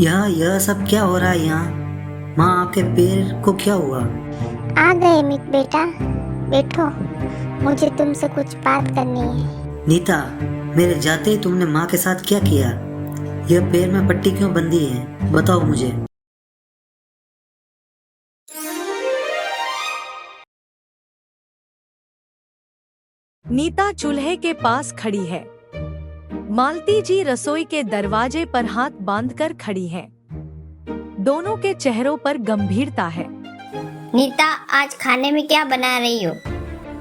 यह सब क्या हो रहा है यहाँ? माँ, आपके पैर को क्या हुआ? आ गए अमित बेटा, बैठो, मुझे तुमसे कुछ बात करनी है। नीता, मेरे जाते ही तुमने माँ के साथ क्या किया? यह पैर में पट्टी क्यों बंधी है? बताओ मुझे। नीता चूल्हे के पास खड़ी है। मालती जी रसोई के दरवाजे पर हाथ बांधकर खड़ी हैं। दोनों के चेहरों पर गंभीरता है। नीता, आज खाने में क्या बना रही हो?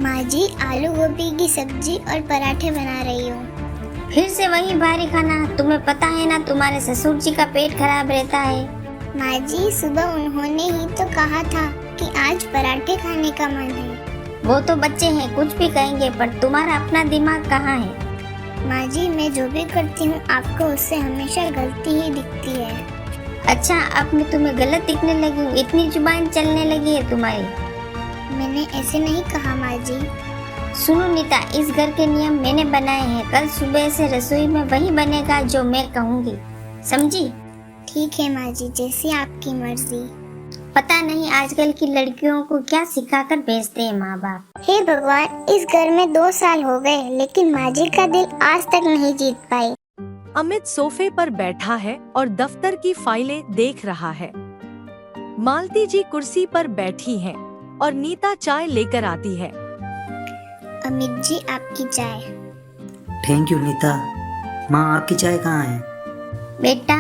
माँ जी, आलू गोभी की सब्जी और पराठे बना रही हूँ। फिर से वही भारी खाना? तुम्हें पता है ना तुम्हारे ससुर जी का पेट खराब रहता है। माँ जी, सुबह उन्होंने ही तो कहा था कि आज पराठे खाने का मन है। वो तो बच्चे हैं, कुछ भी कहेंगे, पर तुम्हारा अपना दिमाग कहाँ है? माँ जी, मैं जो भी करती हूँ आपको उससे हमेशा गलती ही दिखती है। अच्छा, अब मैं तुम्हें गलत दिखने लगी हूँ? इतनी जुबान चलने लगी है तुम्हारी? मैंने ऐसे नहीं कहा माँ जी। सुनो नीता, इस घर के नियम मैंने बनाए हैं। कल सुबह से रसोई में वही बनेगा जो मैं कहूँगी, समझी? ठीक है माँ जी, जैसी आपकी मर्जी। पता नहीं आजकल की लड़कियों को क्या सिखाकर भेजते हैं माँ बाप। हे भगवान, इस घर में 2 साल हो गए लेकिन माँ जी का दिल आज तक नहीं जीत पाई। अमित सोफे पर बैठा है और दफ्तर की फाइलें देख रहा है। मालती जी कुर्सी पर बैठी हैं और नीता चाय लेकर आती है। अमित जी, आपकी चाय। Thank you Nita. माँ, आपकी चाय कहाँ है? बेटा,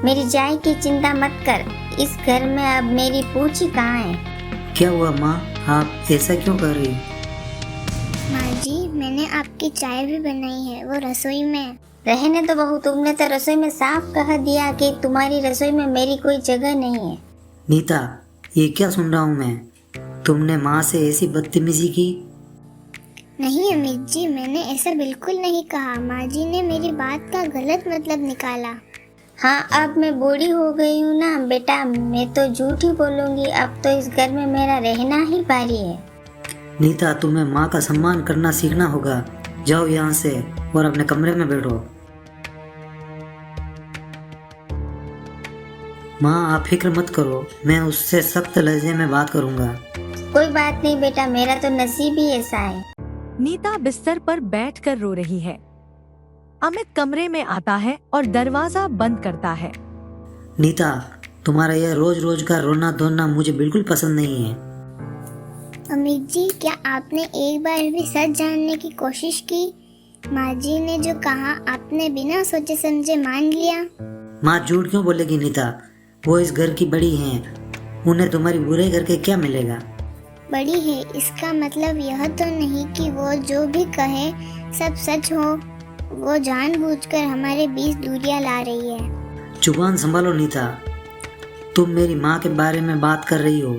मेरी चाय की चिंता मत कर। इस घर में अब मेरी पूछी कहाँ है? क्या हुआ माँ, आप ऐसा क्यों कर रही? माँ जी, मैंने आपकी चाय भी बनाई है, वो रसोई में। रहने तो बहू, तुमने तो रसोई में साफ कह दिया कि तुम्हारी रसोई में मेरी कोई जगह नहीं है। नीता, ये क्या सुन रहा हूँ मैं? तुमने माँ से ऐसी बदतमीजी की? नहीं अमित जी, मैंने ऐसा बिल्कुल नहीं कहा। माँ जी ने मेरी बात का गलत मतलब निकाला। हाँ, अब मैं बूढ़ी हो गई हूँ ना बेटा, मैं तो झूठ ही बोलूँगी। अब तो इस घर में मेरा रहना ही भारी है। नीता, तुम्हें माँ का सम्मान करना सीखना होगा। जाओ यहाँ से और अपने कमरे में बैठो। माँ, आप फिक्र मत करो, मैं उससे सख्त लहजे में बात करूँगा। कोई बात नहीं बेटा, मेरा तो नसीब ही ऐसा है। नीता बिस्तर पर बैठकर रो रही है। अमित कमरे में आता है और दरवाजा बंद करता है। नीता, तुम्हारा यह रोज रोज का रोना धोना मुझे बिल्कुल पसंद नहीं है। अमित जी, क्या आपने एक बार भी सच जानने की कोशिश की? माँ जी ने जो कहा आपने बिना सोचे समझे मान लिया। माँ झूठ क्यों बोलेगी नीता? वो इस घर की बड़ी हैं, उन्हें तुम्हारी बुराई करके क्या मिलेगा? बड़ी है इसका मतलब यह तो नहीं कि वो जो भी कहे सब सच हो। वो जानबूझकर हमारे बीच दूरियां ला रही है। जुबान संभालो नीता, तुम मेरी माँ के बारे में बात कर रही हो।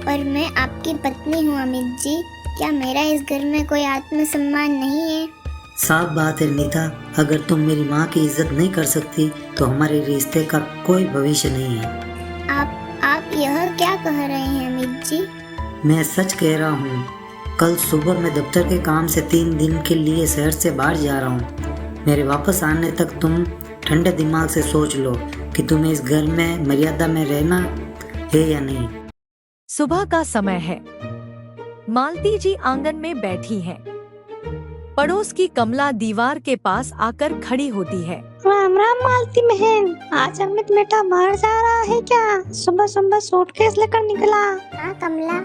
पर मैं आपकी पत्नी हूँ अमित जी, क्या मेरा इस घर में कोई आत्मसम्मान नहीं है? साफ बात है नीता, अगर तुम मेरी माँ की इज्जत नहीं कर सकती तो हमारे रिश्ते का कोई भविष्य नहीं है। आप यह क्या कह रहे हैं अमित जी? मैं सच कह रहा हूँ। कल सुबह मैं दफ्तर के काम से 3 दिन के लिए शहर से बाहर जा रहा हूँ। मेरे वापस आने तक तुम ठंडे दिमाग से सोच लो कि तुम्हें इस घर में मर्यादा में रहना है या नहीं। सुबह का समय है। मालती जी आंगन में बैठी हैं। पड़ोस की कमला दीवार के पास आकर खड़ी होती है। राम राम मालती बहन, आज अमित बेटा बाहर जा रहा है क्या? सुबह सुबह सूटकेस लेकर निकला। हाँ कमला,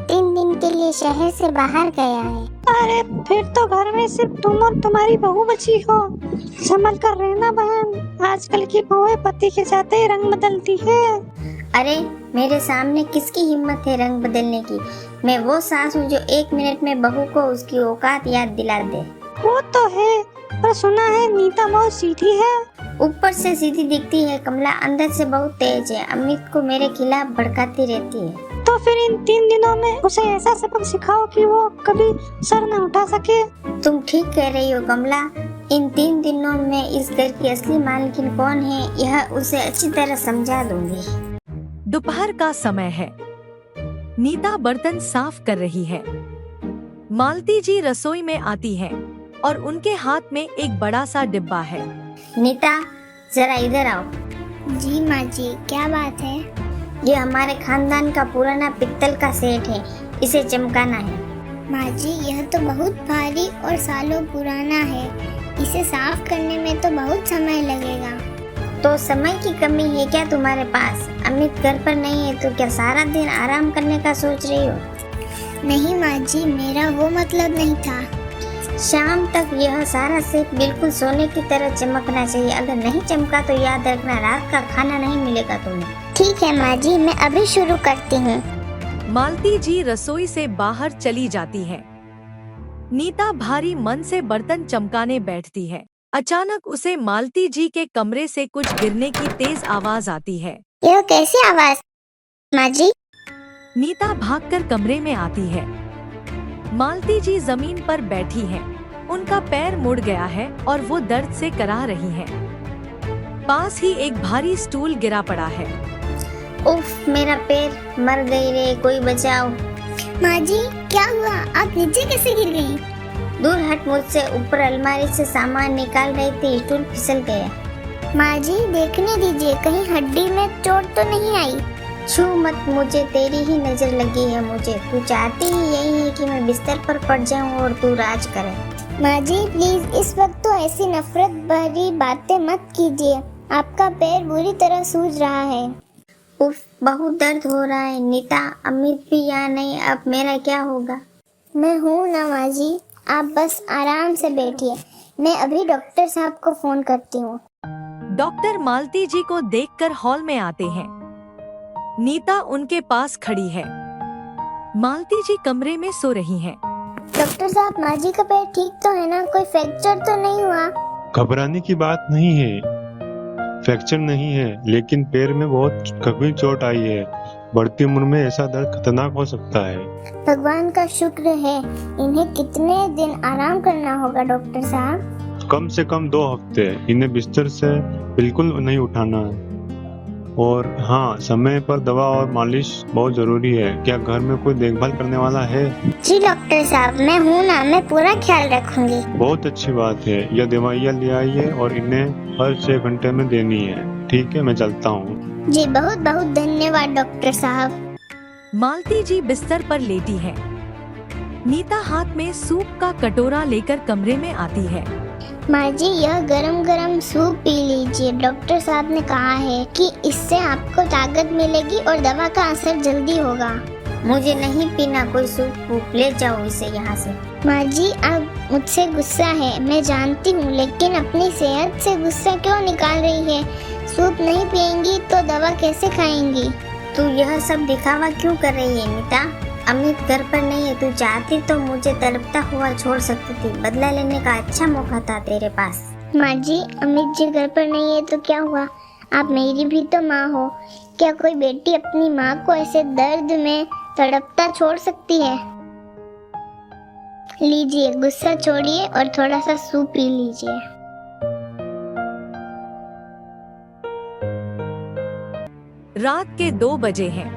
3 दिन के लिए शहर से बाहर गया है। अरे फिर तो घर में सिर्फ तुम और तुम्हारी बहू बची हो। संभल कर रहना बहन, आजकल की बहुएं पति के जाते ही रंग बदलती है। अरे मेरे सामने किसकी हिम्मत है रंग बदलने की? मैं वो सास हूँ जो 1 मिनट में बहू को उसकी औकात याद दिला दे। वो तो है, पर सुना है नीता बहुत सीधी है। ऊपर से सीधी दिखती है कमला, अंदर से बहुत तेज है। अमित को मेरे खिलाफ भड़काती रहती है। तो फिर इन 3 दिनों में उसे ऐसा सबक सिखाओ कि वो कभी सर न उठा सके। तुम ठीक कह रही हो कमला, इन 3 दिनों में इस घर की असली मालकिन कौन है यह उसे अच्छी तरह समझा दूंगी। दोपहर का समय है। नीता बर्तन साफ कर रही है। मालती जी रसोई में आती हैं और उनके हाथ में एक बड़ा सा डिब्बा है। नीता, जरा इधर आओ। जी माँ जी, क्या बात है? ये हमारे खानदान का पुराना पित्तल का सेट है, इसे चमकाना है। माँ जी, यह तो बहुत भारी और सालों पुराना है। इसे साफ करने में तो बहुत समय लगेगा। तो समय की कमी है क्या तुम्हारे पास? अमित घर पर नहीं है तो क्या सारा दिन आराम करने का सोच रही हो? नहीं माँ जी, मेरा वो मतलब नहीं था। शाम तक यह सारा सेट बिल्कुल सोने की तरह चमकना चाहिए। अगर नहीं चमका तो याद रखना, रात का खाना नहीं मिलेगा तुम्हें। ठीक है माँ जी, मैं अभी शुरू करती हूँ। मालती जी रसोई से बाहर चली जाती है। नीता भारी मन से बर्तन चमकाने बैठती है। अचानक उसे मालती जी के कमरे से कुछ गिरने की तेज आवाज आती है। यह कैसी आवाज माँ जी? नीता भागकर कमरे में आती है। मालती जी जमीन पर बैठी हैं। उनका पैर मुड़ गया है और वो दर्द से कराह रही हैं। पास ही एक भारी स्टूल गिरा पड़ा है। उफ, मेरा पैर, मर गई रे, कोई बचाओ। माँ जी, क्या हुआ? आप नीचे कैसे गिर गई? दूर हट मुझसे, ऊपर अलमारी से सामान निकाल रही थी, स्टूल फिसल गया। माँ जी, देखने दीजिए, कहीं हड्डी में चोट तो नहीं आई? छू मत मुझे, तेरी ही नजर लगी है मुझे। तू चाहती ही यही है कि मैं बिस्तर पर पड़ जाऊं और तू राज करे। माँ जी प्लीज, इस वक्त तो ऐसी नफरत भरी बातें मत कीजिए। आपका पैर बुरी तरह सूज रहा है। उफ, बहुत दर्द हो रहा है। नीता, अमित भी यहाँ नहीं, अब मेरा क्या होगा? मैं हूँ ना माँ जी, आप बस आराम से बैठिए। मैं अभी डॉक्टर साहब को फोन करती हूँ। डॉक्टर मालती जी को देखकर हॉल में आते हैं। नीता उनके पास खड़ी है। मालती जी कमरे में सो रही हैं। डॉक्टर साहब, माँ जी का पैर ठीक तो है ना? कोई फ्रैक्चर तो नहीं हुआ? घबराने की बात नहीं है, फ्रैक्चर नहीं है, लेकिन पैर में बहुत गंभीर चोट आई है। बढ़ती उम्र में ऐसा दर्द खतरनाक हो सकता है। भगवान का शुक्र है। इन्हें कितने दिन आराम करना होगा डॉक्टर साहब? कम से कम 2 हफ्ते। इन्हें बिस्तर से बिल्कुल नहीं उठाना है। और हाँ, समय पर दवा और मालिश बहुत जरूरी है। क्या घर में कोई देखभाल करने वाला है? जी डॉक्टर साहब, मैं हूँ ना, मैं पूरा ख्याल रखूंगी। बहुत अच्छी बात है। यह दवाइयाँ ले आइए और इन्हें हर 6 घंटे में देनी है। ठीक है, मैं चलता हूँ। जी बहुत बहुत धन्यवाद डॉक्टर साहब। मालती जी बिस्तर पर लेटी है। नीता हाथ में सूप का कटोरा लेकर कमरे में आती है। माँ जी, यह गरम गरम सूप पी लीजिए। डॉक्टर साहब ने कहा है कि इससे आपको ताकत मिलेगी और दवा का असर जल्दी होगा। मुझे नहीं पीना कोई सूप, ले जाओ इसे यहाँ से। माँ जी, आप मुझसे गुस्सा है, मैं जानती हूँ, लेकिन अपनी सेहत से गुस्सा क्यों निकाल रही है? सूप नहीं पिएंगी तो दवा कैसे खाएंगी? तू यह सब दिखावा क्यों कर रही है नीता? अमित घर पर नहीं है, तू चाहती तो मुझे तड़पता हुआ छोड़ सकती थी। बदला लेने का अच्छा मौका था तेरे पास। माँ जी, अमित जी घर पर नहीं है तो क्या हुआ? आप मेरी भी तो माँ हो। क्या कोई बेटी अपनी माँ को ऐसे दर्द में तड़पता छोड़ सकती है? लीजिए, गुस्सा छोड़िए और थोड़ा सा सूप पी लीजिए। रात के 2 बजे हैं।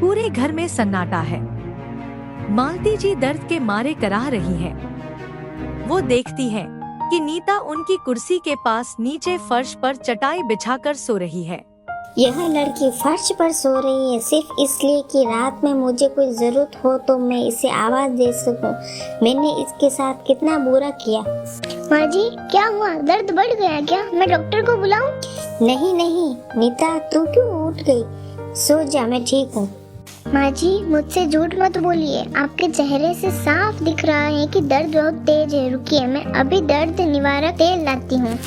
पूरे घर में सन्नाटा है। मालती जी दर्द के मारे कराह रही है। वो देखती है कि नीता उनकी कुर्सी के पास नीचे फर्श पर चटाई बिछाकर सो रही है। यह लड़की फर्श पर सो रही है सिर्फ इसलिए कि रात में मुझे कोई जरूरत हो तो मैं इसे आवाज दे सकूं। मैंने इसके साथ कितना बुरा किया। माँ जी, क्या हुआ? दर्द बढ़ गया क्या? मैं डॉक्टर को बुलाऊं? नहीं नहीं नीता, तू क्यों उठ गई? सो जा, मैं ठीक हूँ। माँ जी, मुझसे झूठ मत बोलिए। आपके चेहरे से साफ दिख रहा है कि दर्द बहुत तेज है। रुकिए, मैं अभी दर्द निवारक तेल लाती हूँ।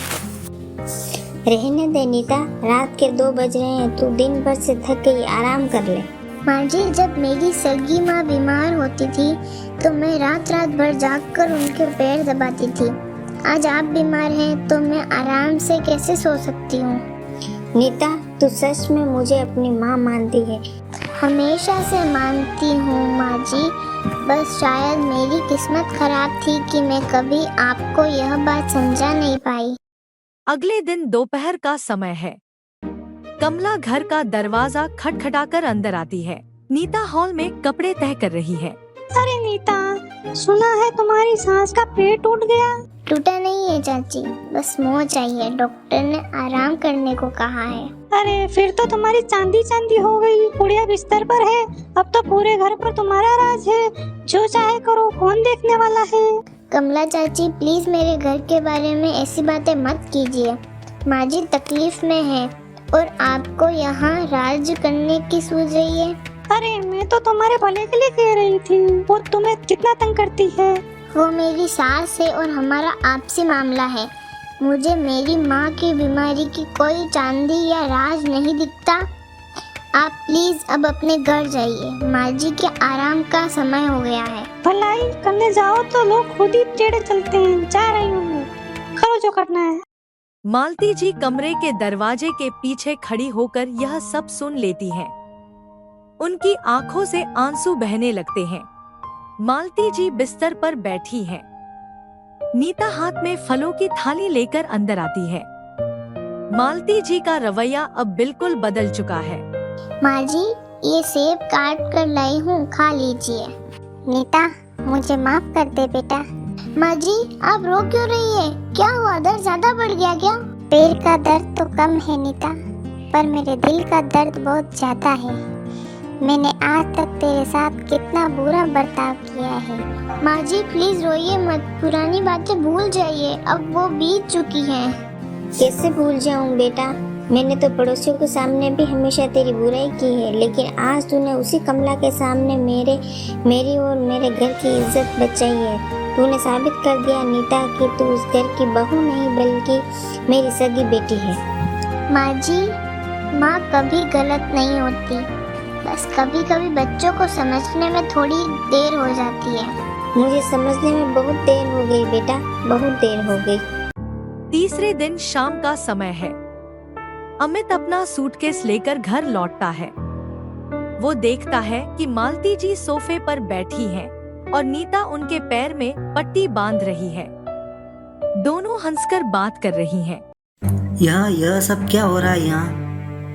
रहने दे नीता, रात के 2 बज रहे हैं, तू दिन भर से थक गई, आराम कर ले। माँ जी, जब मेरी सगी माँ बीमार होती थी तो मैं रात रात भर जागकर उनके पैर दबाती थी। आज आप बीमार हैं तो मैं आराम से कैसे सो सकती हूँ? नीता, तू सच में मुझे अपनी माँ मानती है? हमेशा से मानती हूँ माँ जी, बस शायद मेरी किस्मत खराब थी कि मैं कभी आपको यह बात समझा नहीं पाई। अगले दिन दोपहर का समय है। कमला घर का दरवाजा खटखटाकर अंदर आती है। नीता हॉल में कपड़े तह कर रही है। अरे नीता, सुना है तुम्हारी सांस का पेट टूट गया। टूटा नहीं है चाची, बस मोह चाहिए। डॉक्टर ने आराम करने को कहा है। अरे फिर तो तुम्हारी चांदी चांदी हो गई। गुड़िया बिस्तर पर है, अब तो पूरे घर पर तुम्हारा राज है। जो चाहे करो, कौन देखने वाला है। कमला चाची प्लीज मेरे घर के बारे में ऐसी बातें मत कीजिए। माँ जी तकलीफ में है और आपको यहाँ राज करने की सूझ रही है। अरे मैं तो तुम्हारे भले के लिए कह रही थी। वो तुम्हें कितना तंग करती है। वो मेरी सास है और हमारा आपसी मामला है। मुझे मेरी माँ की बीमारी की कोई चांदी या राज नहीं दिखता। आप प्लीज अब अपने घर जाइए। माँ जी के आराम का समय हो गया है। भलाई करने जाओ तो लोग खुद ही टेढ़े चलते हैं। जा रही हूँ, करो जो करना है। मालती जी कमरे के दरवाजे के पीछे खड़ी होकर यह सब सुन लेती हैं। उनकी आंखों से आंसू बहने लगते हैं। मालती जी बिस्तर पर बैठी हैं। नीता हाथ में फलों की थाली लेकर अंदर आती है। मालती जी का रवैया अब बिल्कुल बदल चुका है। माँ जी ये सेब काट कर लाई हूँ, खा लीजिए। नीता मुझे माफ कर दे बेटा। माँ जी आप रो क्यों रही है? क्या हुआ, दर्द ज्यादा बढ़ गया क्या? पैर का दर्द तो कम है नीता, पर मेरे दिल का दर्द बहुत ज्यादा है। मैंने आज तक तेरे साथ कितना बुरा बर्ताव किया है। माँ जी प्लीज रोइए मत, पुरानी बातें भूल जाइए, अब वो बीत चुकी हैं। कैसे भूल जाऊं बेटा, मैंने तो पड़ोसियों के सामने भी हमेशा तेरी बुराई की है, लेकिन आज तूने उसी कमला के सामने मेरी और मेरे घर की इज्जत बचाई है। तूने साबित कर दिया नीता कि तू इस घर की बहू नहीं बल्कि मेरी सगी बेटी है। माँ जी माँ कभी गलत नहीं होती, बस कभी कभी बच्चों को समझने में थोड़ी देर हो जाती है। मुझे समझने में बहुत देर हो गई बेटा, बहुत देर हो गई। तीसरे दिन शाम का समय है। अमित अपना सूटकेस लेकर घर लौटता है। वो देखता है कि मालती जी सोफे पर बैठी हैं और नीता उनके पैर में पट्टी बांध रही है। दोनों हंसकर बात कर रही हैं। यह सब क्या हो रहा है यहाँ?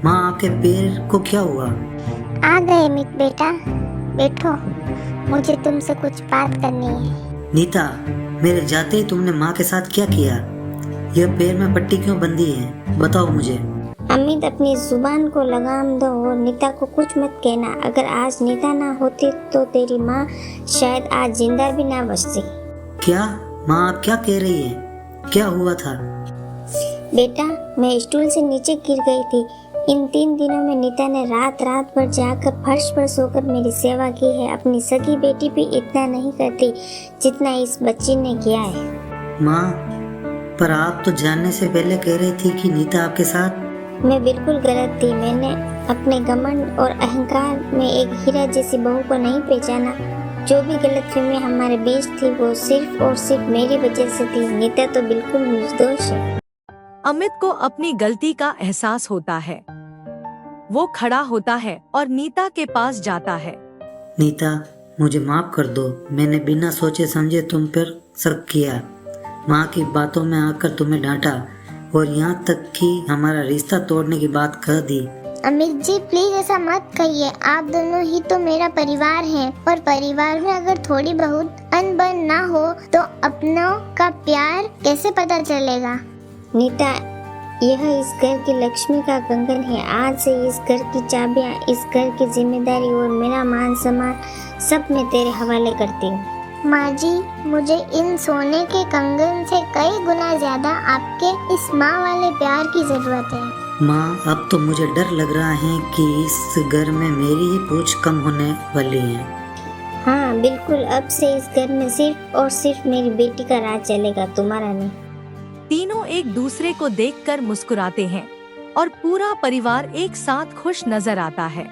माँ आपके पैर को क्या हुआ? आ गए अमित बेटा, बैठो, मुझे तुमसे कुछ बात करनी है। नीता, मेरे जाते ही तुमने माँ के साथ क्या किया? यह पैर में पट्टी क्यों बंधी है? बताओ मुझे। अमित अपनी जुबान को लगाम दो और नीता को कुछ मत कहना। अगर आज नीता ना होती तो तेरी माँ शायद आज जिंदा भी ना बचती। क्या माँ, आप क्या कह रही है? क्या हुआ था? बेटा मैं स्टूल से नीचे गिर गई थी। इन 3 दिनों में नीता ने रात भर जाकर फर्श पर सोकर मेरी सेवा की है। अपनी सगी बेटी भी इतना नहीं करती जितना इस बच्ची ने किया है। माँ, पर आप तो जानने से पहले कह रही थी कि नीता आपके साथ। मैं बिल्कुल गलत थी। मैंने अपने घमंड और अहंकार में एक हीरा जैसी बहू को नहीं पहचाना। जो भी गलतफहमी हमारे बीच थी वो सिर्फ और सिर्फ मेरी वजह से थी। नीता तो बिल्कुल निर्दोष है। अमित को अपनी गलती का एहसास होता है। वो खड़ा होता है और नीता के पास जाता है। नीता, मुझे माफ कर दो। मैंने बिना सोचे समझे तुम पर शक किया। माँ की बातों में आकर तुम्हें डांटा और यहाँ तक कि हमारा रिश्ता तोड़ने की बात कह दी। अमित जी प्लीज ऐसा मत कहिए। आप दोनों ही तो मेरा परिवार हैं और परिवार में अगर थोड़ी बहुत अनबन ना हो तो अपनों का प्यार कैसे पता चलेगा? नीता यह इस घर की लक्ष्मी का कंगन है। आज से इस घर की चाबियां, इस घर की जिम्मेदारी और मेरा मान सम्मान सब मैं तेरे हवाले करती हूँ। माँ जी मुझे इन सोने के कंगन से कई गुना ज्यादा आपके इस माँ वाले प्यार की जरूरत है। माँ, अब तो मुझे डर लग रहा है कि इस घर में मेरी ही पूछ कम होने वाली है। हाँ बिल्कुल, अब से इस घर में सिर्फ और सिर्फ मेरी बेटी का राज चलेगा, तुम्हारा नहीं। तीनों एक दूसरे को देखकर मुस्कुराते हैं और पूरा परिवार एक साथ खुश नजर आता है।